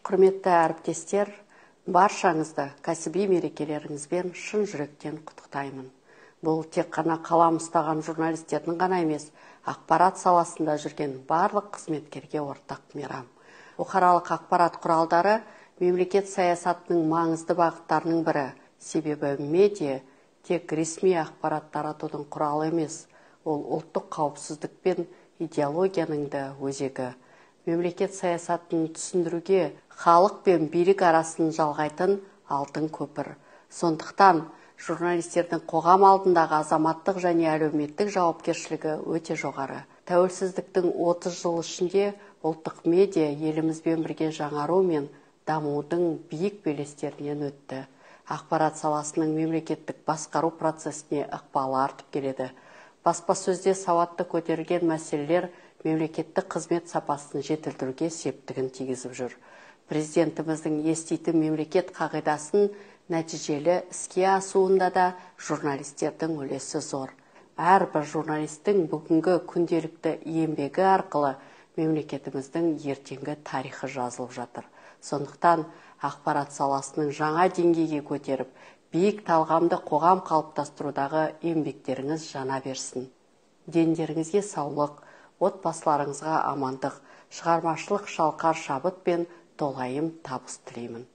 Құрметті әріптестер, баршаңызды кәсіби мерекелеріңізбен шын жүректен құттықтаймын. Бұл тек қана қалам ұстаған журналистердің ғана емес, ақпарат саласында жүрген барлық қызметкерге ортақ мейрам. Бұқаралық ақпарат құралдары мемлекет саясатының маңызды бағыттарының бірі. Себебі медиа тек ресми ақпарат таратудың құралы емес, ол ұлттық қауіпсіздік пен идеологияның да өзегі. Мемлекет саясатын түсіндіруге халық пен билік арасын жалғайтын алтын көпір. Сондықтан журналистердің қоғам алдындағы азаматтық және әлеуметтік жауапкершілігі өте жоғары. Тәуелсіздіктің 30 жыл ішінде ұлттық медиа елімізбен бірге жаңару мен дамудың биік белестерінен өтті. Ақпарат саласының мемлекеттік басқару процесіне ықпалы артып келеді. Баспасөзде сауатты көтерілген мәселелер мемлекеттік қызмет сапасын жетілдіруге септігін тигізіп жүр. Президентіміздің еститін мемлекет қағидасын нәтижелі іске асуында да журналистердің үлесі зор. Әрбір журналистің бүгінгі күнделікті еңбегі арқылы мемлекетіміздің ертеңгі тарихы жазылып жатыр. Сондықтан ақпарат саласының жаңа деңгейге көтеріп, биік талғамды қоғам қалыптастырудағы еңбектеріңіз жана берсін. Дендеріңізге саулық, отбасыларыңызға амандық, шығармашылық шалқар шабыт пен толайым табыс тілеймін.